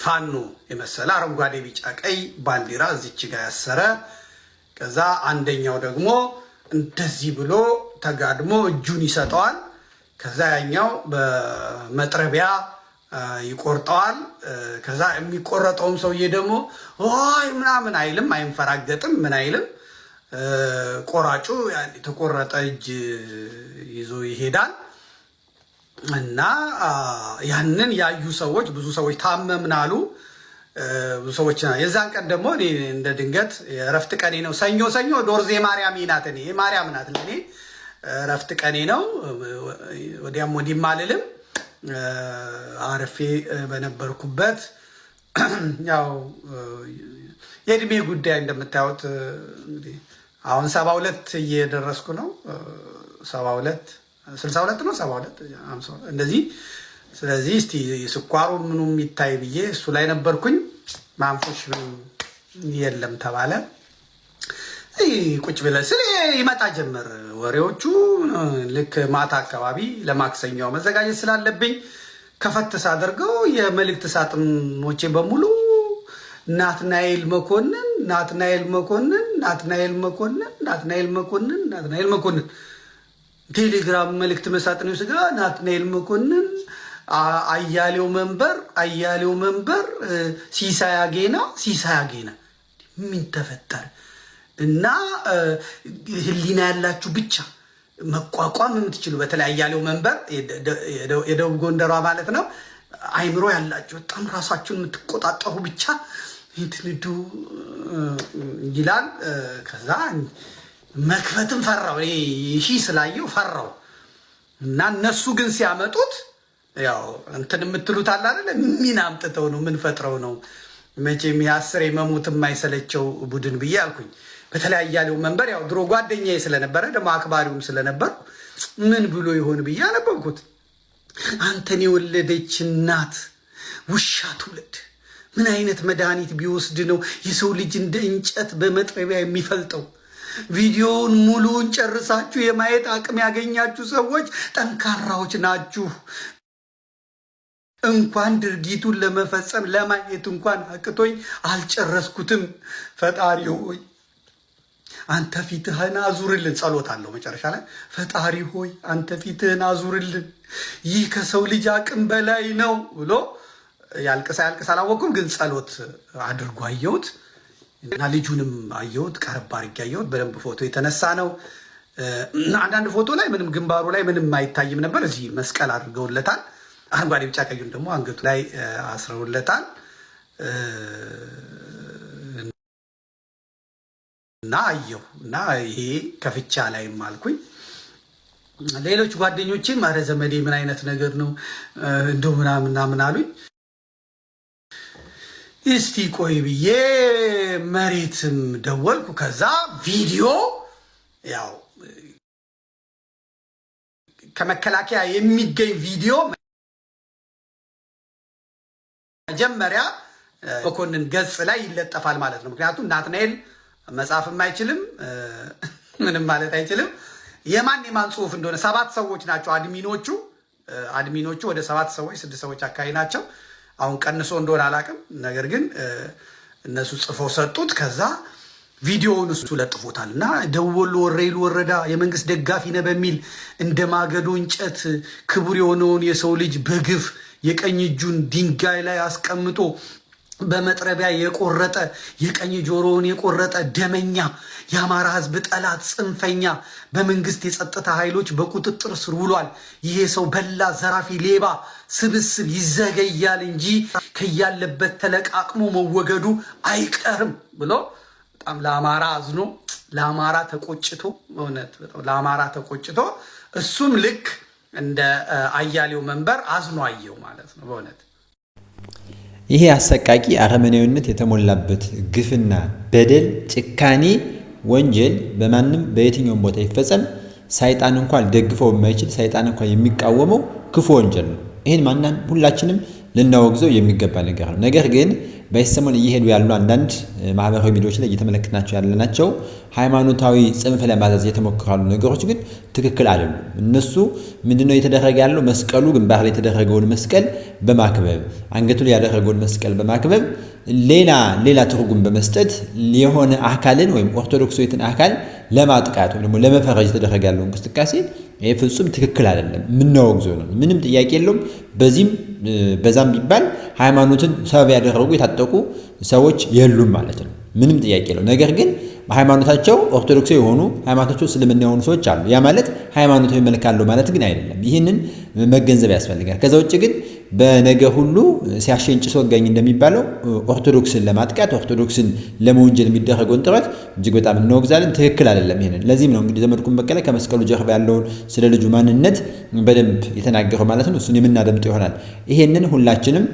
ፋኖ የመሰለ አረንጓዴ ቢጫ ቀይ ባንዲራ እዚች ጋር ያሰረ ከዛ አንደኛው ደግሞ እንደዚህ ብሎ ተጋድሞ እጁን ይሰጠዋል ከዛ ያኛው በመጥረቢያ ይቆርጠዋል ከዛ የሚቆረጠውም ሰውዬ ደግሞ ወይ ምናምን አይልም አይንፈራገጥም ምን አይልም ቆራጩ የተቆረጠ እጅ ይዞ ይሄዳል እና ያንን ያዩ ሰዎች ብዙ ሰዎች ታመምናሉ ብዙ ሰዎች የዛን ቀን ደግሞ እኔ እንደ ድንገት የረፍት ቀኔ ነው ሰኞ ዶርዜ ማርያም ይናት እኔ ማርያም ናት ለኔ ረፍት ቀኔ ነው ወዲያም ወዲም አልልም አርፌ በነበርኩበት ያው የእድሜ ጉዳይ እንደምታዩት እንግዲህ አሁን 72 እየደረስኩ ነው 72 62 ነው 72 50 እንደዚህ ስለዚህ እስቲ ስኳሩ ምኑም ይታይ ብዬ እሱ ላይ ነበርኩኝ ማንፎሽ የለም ተባለ ቁጭ ብለን ስለ ይመጣ ጀመር ወሬዎቹ ልክ ማታ አካባቢ ለማክሰኛው መዘጋጀት ስላለብኝ ከፈተስ አድርገው የመልእክት ሳጥኖቼ በሙሉ ናትናኤል መኮንን ቴሌግራም መልእክት መሳጥነው ስጋ ናትናኤል መኮንን አያሌው መንበር ሲሳይ አጌና ምን ተፈጠረ እና ህሊና ያላችሁ ብቻ መቋቋም የምትችሉ በተለይ አያሌው መንበር የደቡብ ጎንደሯ ማለት ነው አይምሮ ያላችሁ በጣም ራሳችሁን የምትቆጣጠሩ ብቻ እንትንዱ ይላል ከዛ መክፈትም ፈራው እሺ ስላየው ፈራው እና እነሱ ግን ሲያመጡት ያው እንትን የምትሉት አለ አይደል ምን አምጥተው ነው ምን ፈጥረው ነው መቼም ያስር የመሙት የማይሰለቸው ቡድን ብዬ አልኩኝ በተለይ አያሌው መንበር ያው ድሮ ጓደኛዬ ስለነበረ ደግሞ አክባሪውም ስለነበር ምን ብሎ ይሆን ብዬ አነበብኩት አንተን የወለደች እናት ውሻ ትውልድ ምን አይነት መድኃኒት ቢወስድ ነው የሰው ልጅ እንደ እንጨት በመጥረቢያ የሚፈልጠው ቪዲዮውን ሙሉውን ጨርሳችሁ የማየት አቅም ያገኛችሁ ሰዎች ጠንካራዎች ናችሁ እንኳን ድርጊቱን ለመፈጸም ለማየት እንኳን አቅቶኝ አልጨረስኩትም ፈጣሪ ሆይ አንተ ፊትህን አዙርልን ጸሎት አለው መጨረሻ ላይ ፈጣሪ ሆይ አንተ ፊትህን አዙርልን ይህ ከሰው ልጅ አቅም በላይ ነው ብሎ ያልቅሳ አላወኩም ግን ጸሎት አድርጎ አየሁት እና ልጁንም አየሁት ቀረብ አድርጌ አየሁት በደንብ ፎቶ የተነሳ ነው አንዳንድ ፎቶ ላይ ምንም ግንባሩ ላይ ምንም አይታይም ነበር እዚህ መስቀል አድርገውለታል አረንጓዴ ቢጫ ቀዩን ደግሞ አንገቱ ላይ አስረውለታል እና አየሁ እና ይሄ ከፍቻ ላይም አልኩኝ ሌሎች ጓደኞቼም አረ ዘመዴ ምን አይነት ነገር ነው እንደው ምናምን አሉኝ እስቲ ቆይ ብዬ መሬትም ደወልኩ ከዛ ቪዲዮ ያው ከመከላከያ የሚገኝ ቪዲዮ መጀመሪያ መኮንን ገጽ ላይ ይለጠፋል ማለት ነው ምክንያቱም ናትናኤል መጻፍም አይችልም ምንም ማለት አይችልም የማን ጽሁፍ እንደሆነ 7 ሰዎች ናቸው አድሚኖቹ ወደ 7 ሰዎች 6 ሰዎች አካባቢ ናቸው አሁን ቀንሶ እንደሆነ አላውቅም ነገር ግን እነሱ ጽፈው ሰጡት ከዛ ቪዲዮውን እሱ ለጥፎታልና ደወሎ ወሬሉ ወረዳ የመንግስት ደጋፊ ነው በሚል እንደማገዶ እንጨት ክቡር የሆነውን የሰው ልጅ በግፍ የቀኝ እጁን ድንጋይ ላይ አስቀምጦ በመጥረቢያ የቆረጠ የቀኝ ጆሮውን የቆረጠ ደመኛ የአማራ ህዝብ ጠላት ጽንፈኛ በመንግስት የጸጥታ ኃይሎች በቁጥጥር ስር ውሏል ይሄ ሰው በላ ዘራፊ ሌባ ስብስብ ይዘገያል እንጂ ከያለበት ተለቃቅሞ መወገዱ አይቀርም ብሎ በጣም ለአማራ አዝኖ ለአማራ ተቆጭቶ በእውነት ለአማራ ተቆጭቶ እሱም ልክ እንደ አያሌው መንበር አዝኖ አየው ማለት ነው በእውነት ይሄ አሰቃቂ አረመኔያዊነት የተሞላበት ግፍና በደል ጭካኔ ወንጀል በማንም በየትኛውም ቦታ ይፈጸም ሰይጣን እንኳን ደግፈው የማይችል ሰይጣን እንኳን የሚቃወመው ክፉ ወንጀል ነው ይሄን ማንንም ሁላችንም ልናወግዘው የሚገባ ነገር ነው። ነገር ግን በሰሞን እየሄዱ ያሉ አንዳንድ ማህበራዊ ሚዲያዎች ላይ እየተመለከትናቸው ያለናቸው ሃይማኖታዊ ጽንፍ ለማዘዝ የተሞከሩ ነገሮች ግን ትክክል አይደሉም። እነሱ ምንድነው የተደረገ ያለው? መስቀሉ ግንባር ላይ የተደረገውን መስቀል በማክበብ አንገቱ ላይ ያደረገውን መስቀል በማክበብ ሌላ ትርጉም በመስጠት የሆነ አካልን ወይም ኦርቶዶክሳዊትን አካል ለማጥቃት ወይም ለመፈረጅ የተደረገ ያለው እንቅስቃሴ ይሄ ፍጹም ትክክል አይደለም። ምናወግዘው ነው። ምንም ጥያቄ የለውም። በዛም ቢባል ሃይማኖትን ሰበብ ያደረጉ የታጠቁ ሰዎች የሉም ማለት ነው። ምንም ጥያቄ የለውም። ነገር ግን በሃይማኖታቸው ኦርቶዶክሳዊ የሆኑ ሃይማኖታቸው እስልምና የሆኑ ሰዎች አሉ። ያ ማለት ሃይማኖታዊ መልክ አለው ማለት ግን አይደለም። ይህንን መገንዘብ ያስፈልጋል። ከዛ ውጭ ግን በነገ ሁሉ ሲያሸንጭ ወጋኝ እንደሚባለው ኦርቶዶክስን ለማጥቃት ኦርቶዶክስን ለመወንጀል የሚደረገውን ጥረት እጅግ በጣም እናወግዛለን። ትክክል አይደለም። ይሄንን ለዚህም ነው እንግዲህ ዘመድኩን በቀለ ከመስቀሉ ጀርባ ያለውን ስለ ልጁ ማንነት በደንብ የተናገረው ማለት ነው። እሱን የምናደምጠው ይሆናል። ይሄንን ሁላችንም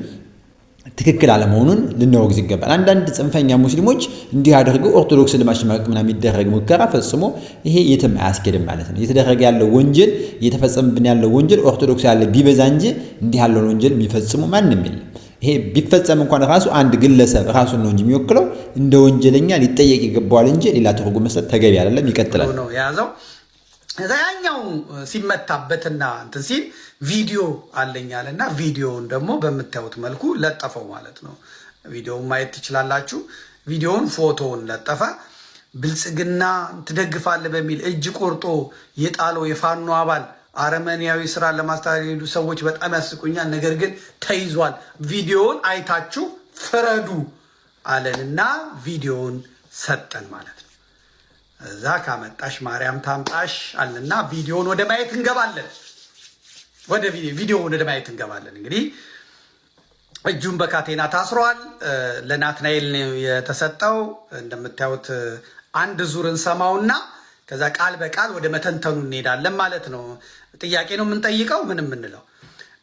ትክክል አለመሆኑን ልናወግዝ ይገባል። አንዳንድ ጽንፈኛ ሙስሊሞች እንዲህ አድርገው ኦርቶዶክስን ለማሸማቀቅ ምናምን የሚደረግ ሙከራ ፈጽሞ ይሄ የትም አያስኬድም ማለት ነው። የተደረገ ያለው ወንጀል እየተፈጸመብን ያለው ወንጀል ኦርቶዶክስ ያለ ቢበዛ እንጂ እንዲህ ያለውን ወንጀል የሚፈጽሙ ማንም የለም። ይሄ ቢፈጸም እንኳን ራሱ አንድ ግለሰብ ራሱን ነው እንጂ የሚወክለው እንደ ወንጀለኛ ሊጠየቅ ይገባዋል እንጂ ሌላ ትርጉም መስጠት ተገቢ አይደለም። ይቀጥላል ነው የያዘው እዛኛው ሲመታበትና እንትን ሲል ቪዲዮ አለኛልና ቪዲዮውን ደግሞ በምታዩት መልኩ ለጠፈው ማለት ነው። ቪዲዮውን ማየት ትችላላችሁ። ቪዲዮውን ፎቶውን ለጠፈ። ብልጽግና ትደግፋለህ በሚል እጅ ቆርጦ የጣለው የፋኖ አባል አረመኔያዊ ስራ ለማስተዳደር ሰዎች በጣም ያስቁኛል። ነገር ግን ተይዟል። ቪዲዮውን አይታችሁ ፍረዱ አለንና ቪዲዮውን ሰጠን ማለት ነው። እዛ ካመጣሽ ማርያም ታምጣሽ አለና ቪዲዮውን ወደ ማየት እንገባለን። ቪዲዮውን ወደ ማየት እንገባለን። እንግዲህ እጁን በካቴና ታስሯል። ለናትናኤል የተሰጠው እንደምታዩት አንድ ዙር እንሰማውና ከዛ ቃል በቃል ወደ መተንተኑ እንሄዳለን ማለት ነው። ጥያቄ ነው የምንጠይቀው ምን የምንለው።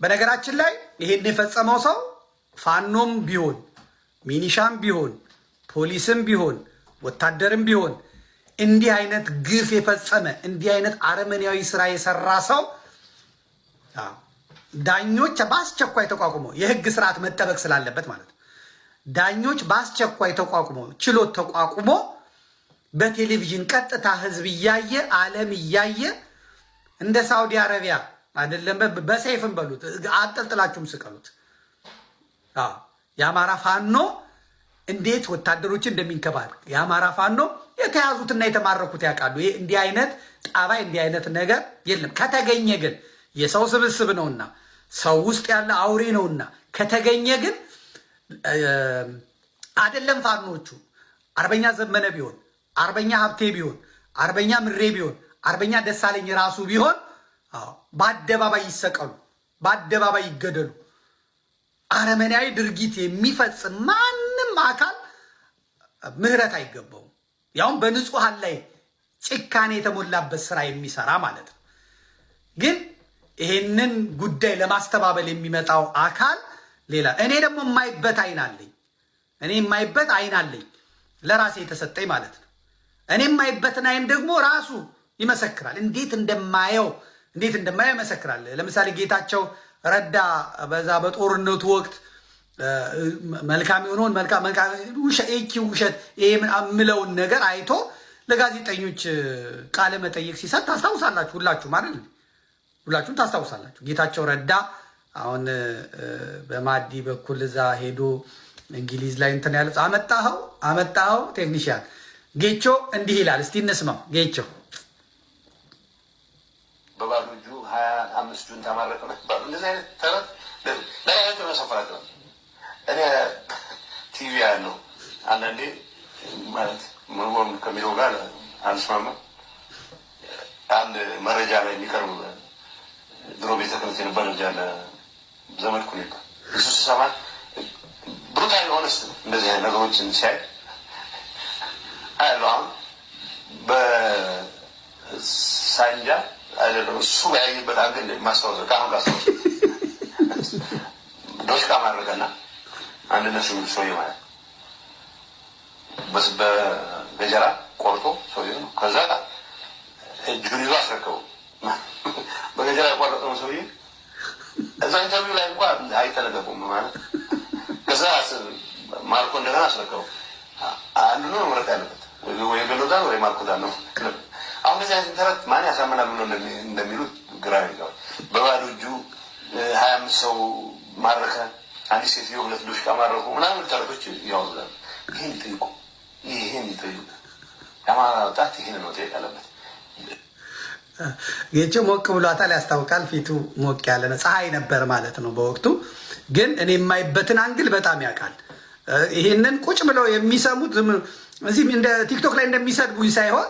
በነገራችን ላይ ይሄን የፈጸመው ሰው ፋኖም ቢሆን ሚኒሻም ቢሆን ፖሊስም ቢሆን ወታደርም ቢሆን እንዲህ አይነት ግፍ የፈጸመ እንዲህ አይነት አረመኔያዊ ስራ የሰራ ሰው ዳኞች በአስቸኳይ ተቋቁሞ የህግ ስርዓት መጠበቅ ስላለበት ማለት ነው። ዳኞች በአስቸኳይ ተቋቁሞ ችሎት ተቋቁሞ በቴሌቪዥን ቀጥታ ህዝብ እያየ ዓለም እያየ እንደ ሳውዲ አረቢያ አይደለም በሰይፍም በሉት አጠልጥላችሁም ስቀሉት። የአማራ ፋኖ እንዴት ወታደሮችን እንደሚንከባል የአማራ ፋኖ የተያዙትና የተማረኩት ያውቃሉ። ይሄ እንዲህ አይነት ጣባይ እንዲህ አይነት ነገር የለም። ከተገኘ ግን የሰው ስብስብ ነውና ሰው ውስጥ ያለ አውሬ ነውና ከተገኘ ግን አይደለም ፋኖቹ አርበኛ ዘመነ ቢሆን አርበኛ ሀብቴ ቢሆን አርበኛ ምሬ ቢሆን አርበኛ ደሳለኝ ራሱ ቢሆን በአደባባይ ይሰቀሉ፣ በአደባባይ ይገደሉ። አረመኔያዊ ድርጊት የሚፈጽም ማንም አካል ምህረት አይገባውም። ያውም በንጹሃን ላይ ጭካኔ የተሞላበት ስራ የሚሰራ ማለት ነው። ግን ይሄንን ጉዳይ ለማስተባበል የሚመጣው አካል ሌላ። እኔ ደግሞ የማይበት አይን አለኝ ለራሴ የተሰጠኝ ማለት ነው። እኔ የማይበትን አይን ደግሞ ራሱ ይመሰክራል። እንዴት እንደማየው ይመሰክራል። ለምሳሌ ጌታቸው ረዳ በዛ በጦርነቱ ወቅት መልካም የሆነውን መልካም ውሸት ይሄ የምለውን ነገር አይቶ ለጋዜጠኞች ቃለ መጠይቅ ሲሰጥ ታስታውሳላችሁ። ሁላችሁም ታስታውሳላችሁ። ጌታቸው ረዳ አሁን በማዲ በኩል እዛ ሄዶ እንግሊዝ ላይ እንትን ያለ አመጣኸው ቴክኒሽያን ጌቾ እንዲህ ይላል። እስቲ እንስማው። ጌቾ በባሉ እጁ 25 ጁን ተማረከ ነበር። እንደዚህ አይነት ተረት ለራሱ መሰፈራት ነው። እኔ ቲቪ ያለው አንዳንዴ ማለት ምንም ከሚለው ጋር አልስማማም። አንድ መረጃ ላይ የሚቀርብ ድሮ ቤተ ክህነት የነበረ ልጅ አለ ዘመድኩን ይባል። እሱ ሲሰማ ብሩታል ሆነስት እንደዚህ አይነት ነገሮችን ሲያይ አያለው። አሁን በሳንጃ አይደለም እሱ ያየበት አንገል ማስታወስ ከአሁን ጋር ሰው ዶሽቃ ማድረገና አንድ ነሱ ሰው ማለት በስ በገጀራ ቆርጦ ሰው ነው። ከዛ እጁን ይዞ አስረከቡ። በገጀራ የቆረጠው ሰውዬ እዛ ኢንተርቪው ላይ እንኳን አይተለቀቁም ማለት ከዛ ማርኮ እንደገና አስረከው አንዱ ነው መረቅ ያለበት ወይ ገሎዳ ወይ ማርኮ ዳ ነው። አሁን እዚህ አይነት ተረት ማን ያሳመናል ብሎ እንደሚሉት ግራ ይገባል። በባዶ እጁ 25 ሰው ማረከ፣ አንድ ሴትዮ 2 ዶሽቃ ማረኩ ምናምን ተረቶች ያወራሉ። ይሄን ይጠይቁ ያማራ ወጣት ይሄን ነው ያለበት። ጌቾ ሞቅ ብሏታል፣ ያስታውቃል። ፊቱ ሞቅ ያለ ነው። ፀሐይ ነበር ማለት ነው በወቅቱ። ግን እኔ የማይበትን አንግል በጣም ያውቃል። ይሄንን ቁጭ ብለው የሚሰሙት እዚህ እንደ ቲክቶክ ላይ እንደሚሰድቡኝ ሳይሆን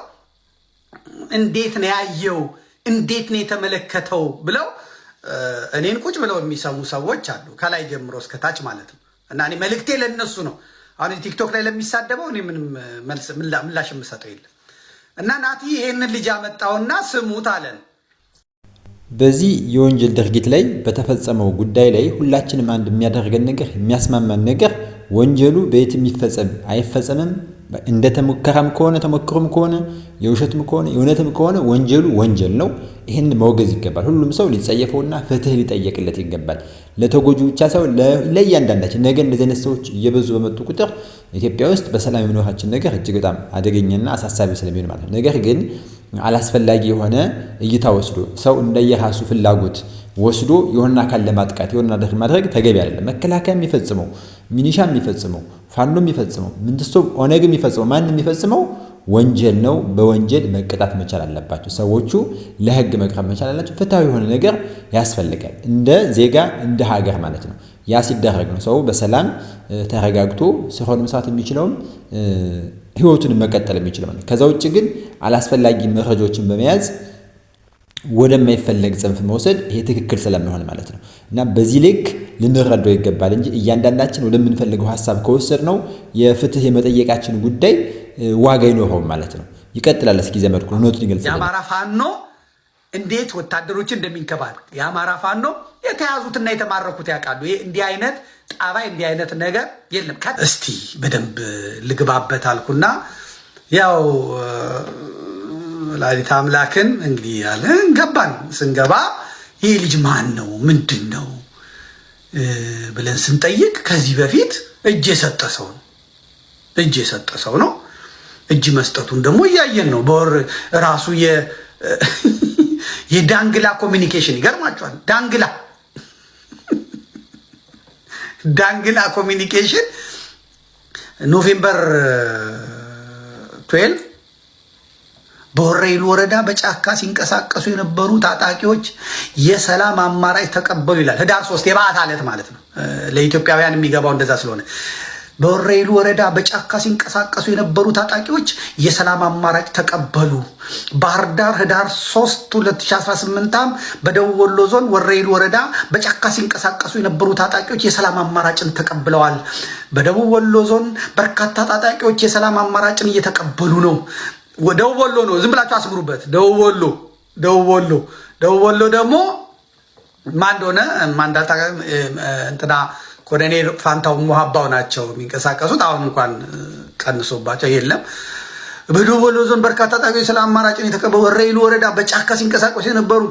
እንዴት ነው ያየው፣ እንዴት ነው የተመለከተው ብለው እኔን ቁጭ ብለው የሚሰሙ ሰዎች አሉ፣ ከላይ ጀምሮ እስከ ታች ማለት ነው። እና እኔ መልእክቴ ለነሱ ነው። አሁን ቲክቶክ ላይ ለሚሳደበው እኔ ምንም ምላሽ የምሰጠው የለም። እና ናቲ ይሄንን ልጅ አመጣውና ስሙት አለን። በዚህ የወንጀል ድርጊት ላይ በተፈጸመው ጉዳይ ላይ ሁላችንም አንድ የሚያደርገን ነገር የሚያስማማን ነገር ወንጀሉ በየት የሚፈጸም አይፈጸምም፣ እንደተሞከረም ከሆነ ተሞክሮም ከሆነ የውሸትም ከሆነ የእውነትም ከሆነ ወንጀሉ ወንጀል ነው። ይህን መወገዝ ይገባል። ሁሉም ሰው ሊጸየፈውና ፍትህ ሊጠየቅለት ይገባል። ለተጎጁ ብቻ ሳይሆን ለእያንዳንዳችን። ነገ እንደዚህ አይነት ሰዎች እየበዙ በመጡ ቁጥር ኢትዮጵያ ውስጥ በሰላም የመኖራችን ነገር እጅግ በጣም አደገኛና አሳሳቢ ስለሚሆን ማለት ነው። ነገር ግን አላስፈላጊ የሆነ እይታ ወስዶ ሰው እንደየራሱ ፍላጎት ወስዶ የሆነ አካል ለማጥቃት የሆነ ነገር ማድረግ ተገቢ አይደለም። መከላከያ የሚፈጽመው፣ ሚኒሻ የሚፈጽመው፣ ፋኖ የሚፈጽመው፣ ምንትሶ ኦነግ የሚፈጽመው፣ ማን የሚፈጽመው ወንጀል ነው። በወንጀል መቀጣት መቻል አለባቸው። ሰዎቹ ለህግ መቅረብ መቻል አላቸው። ፍትሃዊ የሆነ ነገር ያስፈልጋል፣ እንደ ዜጋ እንደ ሀገር ማለት ነው። ያ ሲደረግ ነው ሰው በሰላም ተረጋግቶ ስራውን መስራት የሚችለውም ህይወቱን መቀጠል የሚችለው ማለት። ከዛ ውጭ ግን አላስፈላጊ መረጃዎችን በመያዝ ወደማይፈለግ ጽንፍ መውሰድ ይሄ ትክክል ስለማይሆን ማለት ነው። እና በዚህ ልክ ልንረዳው ይገባል እንጂ እያንዳንዳችን ወደምንፈልገው ሐሳብ ከወሰድ ነው የፍትህ የመጠየቃችን ጉዳይ ዋጋ ይኖረውም ማለት ነው። ይቀጥላል። እስኪ ዘመድኩ ኖቱን ይገልጻል። የአማራ ፋኖ እንዴት ወታደሮችን እንደሚንከባል የአማራ ፋኖ የተያዙትና የተማረኩት ያውቃሉ። ይሄ እንዲህ አይነት ጣባይ እንዲህ አይነት ነገር የለም። እስቲ በደንብ ልግባበት አልኩና ያው ወላዲተ አምላክን እንግዲህ ያለን ገባን። ስንገባ ይህ ልጅ ማን ነው ምንድን ነው ብለን ስንጠይቅ ከዚህ በፊት እጅ የሰጠ ሰው ነው። እጅ መስጠቱን ደግሞ እያየን ነው። በወር ራሱ የዳንግላ ኮሚኒኬሽን ይገርማቸዋል። ዳንግላ ኮሚኒኬሽን ኖቬምበር 12 በወረኢሉ ወረዳ በጫካ ሲንቀሳቀሱ የነበሩ ታጣቂዎች የሰላም አማራጭ ተቀበሉ ይላል። ህዳር 3 የበዓት ዕለት ማለት ነው። ለኢትዮጵያውያን የሚገባው እንደዛ ስለሆነ በወረኢሉ ወረዳ በጫካ ሲንቀሳቀሱ የነበሩ ታጣቂዎች የሰላም አማራጭ ተቀበሉ። ባህር ዳር ህዳር 3 2018 በደቡብ ወሎ ዞን ወረኢሉ ወረዳ በጫካ ሲንቀሳቀሱ የነበሩ ታጣቂዎች የሰላም አማራጭን ተቀብለዋል። በደቡብ ወሎ ዞን በርካታ ታጣቂዎች የሰላም አማራጭን እየተቀበሉ ነው። ደቡብ ወሎ ነው። ዝም ብላችሁ አስምሩበት። ደቡብ ወሎ ደግሞ ማን እንደሆነ እንትና ኮሎኔል ፋንታው ሙሃባው ናቸው የሚንቀሳቀሱት። አሁን እንኳን ቀንሶባቸው የለም። በደቡብ ወሎ ዞን በርካታ ታጣቂዎች የሰላም አማራጭን የተቀበሉ። ወረኢሉ ወረዳ በጫካ ሲንቀሳቀሱ የነበሩ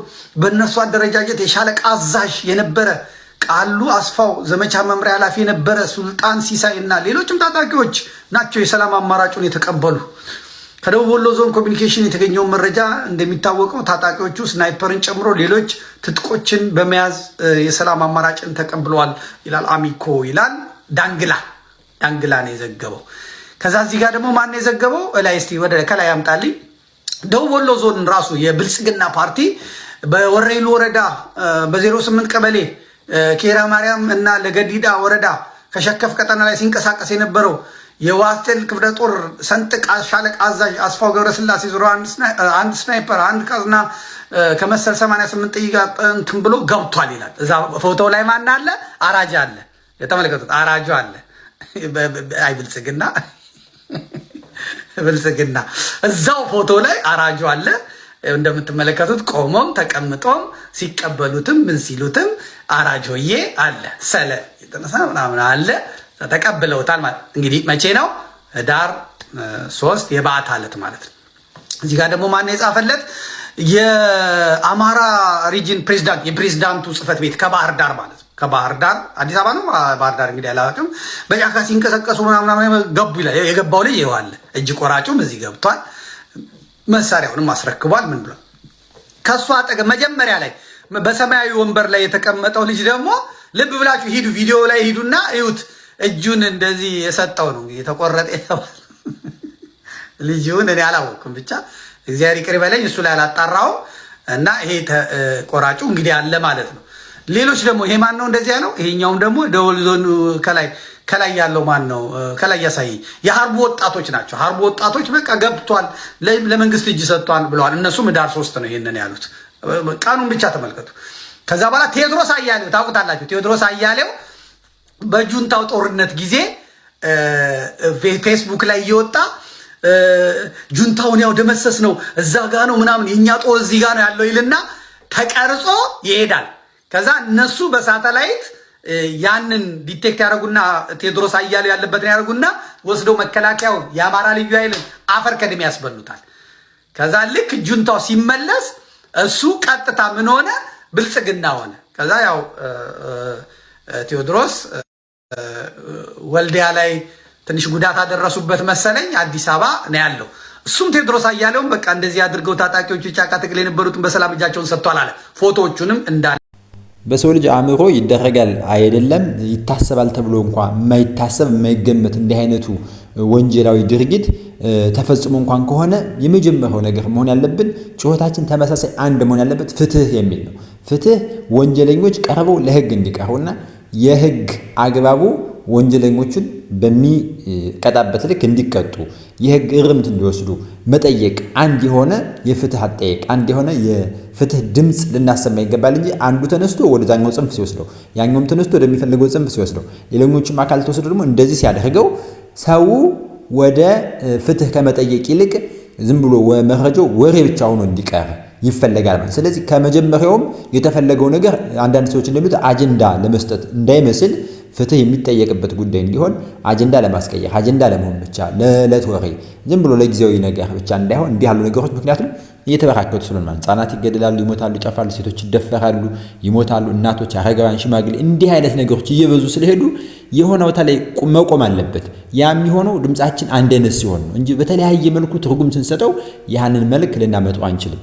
በእነሱ አደረጃጀት የሻለቃ አዛዥ የነበረ ቃሉ አስፋው ዘመቻ መምሪያ ኃላፊ የነበረ ሱልጣን ሲሳይ እና ሌሎችም ታጣቂዎች ናቸው የሰላም አማራጩን የተቀበሉ። ከደቡብ ወሎ ዞን ኮሚኒኬሽን የተገኘው መረጃ እንደሚታወቀው ታጣቂዎቹ ስናይፐርን ጨምሮ ሌሎች ትጥቆችን በመያዝ የሰላም አማራጭን ተቀብለዋል ይላል አሚኮ ይላል። ዳንግላ ነው የዘገበው። ከዛ እዚህ ጋር ደግሞ ማን የዘገበው ላይ እስቲ ወደ ከላይ ያምጣልኝ። ደቡብ ወሎ ዞን ራሱ የብልጽግና ፓርቲ በወረኢሉ ወረዳ በ08 ቀበሌ ኬራ ማርያም እና ለገዲዳ ወረዳ ከሸከፍ ቀጠና ላይ ሲንቀሳቀስ የነበረው የዋስቴል ክፍለ ጦር ሰንጥቅ ሻለቃ አዛዥ አስፋው ገብረስላሴ ዙሮ አንድ ስናይፐር አንድ ካዝና ከመሰል 88 ጥይት እንትን ብሎ ገብቷል ይላል። እዛ ፎቶ ላይ ማን አለ? አራጅ አለ። የተመለከቱት አራጁ አለ። አይ ብልጽግና እዛው ፎቶ ላይ አራጁ አለ። እንደምትመለከቱት ቆሞም ተቀምጦም ሲቀበሉትም ምን ሲሉትም አራጆዬ አለ። ሰለ የተነሳ ምናምን አለ። ተቀብለውታል ማለት እንግዲህ መቼ ነው? ህዳር 3 የበዓት ዕለት ማለት ነው። እዚህ ጋር ደግሞ ማን የጻፈለት? የአማራ ሪጅን ፕሬዚዳንት የፕሬዚዳንቱ ጽህፈት ቤት ከባህር ዳር ማለት ነው ከባህር ዳር አዲስ አበባ ነው ባህር ዳር እንግዲህ አላውቅም በጫካ ሲንቀሳቀሱ ምናምን ገቡ ይላል። የገባው ልጅ ይዋል እጅ ቆራጩም እዚህ ገብቷል። መሳሪያውንም አስረክቧል። ምን ብሎ ከሷ አጠገብ መጀመሪያ ላይ በሰማያዊ ወንበር ላይ የተቀመጠው ልጅ ደግሞ ልብ ብላችሁ ሂዱ፣ ቪዲዮ ላይ ሂዱና እዩት። እጁን እንደዚህ የሰጠው ነው የተቆረጠ የተባለ ልጅውን እኔ አላወቅኩም። ብቻ እግዚአብሔር ይቅር ይበለኝ እሱ ላይ አላጣራውም። እና ይሄ ቆራጩ እንግዲህ አለ ማለት ነው። ሌሎች ደግሞ ይሄ ማን ነው እንደዚህ ያለው? ይሄኛውም ደግሞ ደወል ዞን ከላይ ያለው ማን ነው? ከላይ ያሳየኝ የሀርቡ ወጣቶች ናቸው። ሀርቡ ወጣቶች በቃ ገብቷል፣ ለመንግስት እጅ ሰጥቷል ብለዋል። እነሱም ኅዳር 3 ነው ይሄንን ያሉት። ቀኑን ብቻ ተመልከቱ። ከዛ በኋላ ቴዎድሮስ አያሌው ታውቁታላችሁ። ቴዎድሮስ አያሌው በጁንታው ጦርነት ጊዜ ፌስቡክ ላይ እየወጣ ጁንታውን ያው ደመሰስ ነው እዛ ጋ ነው ምናምን የኛ ጦር እዚህ ጋ ነው ያለው ይልና ተቀርጾ ይሄዳል። ከዛ እነሱ በሳተላይት ያንን ዲቴክት ያደረጉና ቴዎድሮስ አያሌው ያለበትን ያደረጉና ወስደው መከላከያውን የአማራ ልዩ ኃይልን አፈር ከድሜ ያስበሉታል። ከዛ ልክ ጁንታው ሲመለስ እሱ ቀጥታ ምን ሆነ? ብልጽግና ሆነ። ከዛ ያው ቴዎድሮስ ወልዲያ ላይ ትንሽ ጉዳት አደረሱበት መሰለኝ፣ አዲስ አበባ ነው ያለው። እሱም ቴዎድሮስ አያሌውም በቃ እንደዚህ አድርገው ታጣቂዎቹ ጫካ ትግል የነበሩትን በሰላም እጃቸውን ሰጥቷል አለ። ፎቶዎቹንም እንዳለ በሰው ልጅ አእምሮ ይደረጋል አይደለም ይታሰባል ተብሎ እንኳን የማይታሰብ የማይገመት እንዲህ አይነቱ ወንጀላዊ ድርጊት ተፈጽሞ እንኳን ከሆነ የመጀመሪያው ነገር መሆን ያለብን ጩኸታችን ተመሳሳይ አንድ መሆን ያለበት ፍትህ የሚል ነው። ፍትህ ወንጀለኞች ቀርበው ለህግ እንዲቀርቡና የህግ አግባቡ ወንጀለኞቹን በሚቀጣበት ልክ እንዲቀጡ የህግ እርምት እንዲወስዱ መጠየቅ አንድ የሆነ የፍትህ አጠየቅ አንድ የሆነ የፍትህ ድምፅ ልናሰማ ይገባል እንጂ አንዱ ተነስቶ ወደዛኛው ጽንፍ ሲወስደው ያኛውም ተነስቶ ወደሚፈልገው ጽንፍ ሲወስደው ሌሎችም አካል ተወስዶ ደግሞ እንደዚህ ሲያደርገው ሰው ወደ ፍትህ ከመጠየቅ ይልቅ ዝም ብሎ መረጃው ወሬ ብቻ ሆኖ እንዲቀር ይፈለጋል ማለት። ስለዚህ ከመጀመሪያውም የተፈለገው ነገር አንዳንድ ሰዎች እንደሚሉት አጀንዳ ለመስጠት እንዳይመስል ፍትህ የሚጠየቅበት ጉዳይ እንዲሆን አጀንዳ ለማስቀየር አጀንዳ ለመሆን ብቻ ለዕለት ወሬ ዝም ብሎ ለጊዜያዊ ነገር ብቻ እንዳይሆን እንዲህ ያሉ ነገሮች ምክንያቱም እየተበራከቱ ስለሆነ ህጻናት ይገደላሉ፣ ይሞታሉ፣ ይጨፋሉ፣ ሴቶች ይደፈራሉ፣ ይሞታሉ፣ እናቶች፣ አረጋውያን፣ ሽማግሌ እንዲህ አይነት ነገሮች እየበዙ ስለሄዱ የሆነ ቦታ ላይ መቆም አለበት። ያ የሚሆነው ድምጻችን አንድ አይነት ሲሆን ነው እንጂ በተለያየ መልኩ ትርጉም ስንሰጠው ያንን መልክ ልናመጣው አንችልም።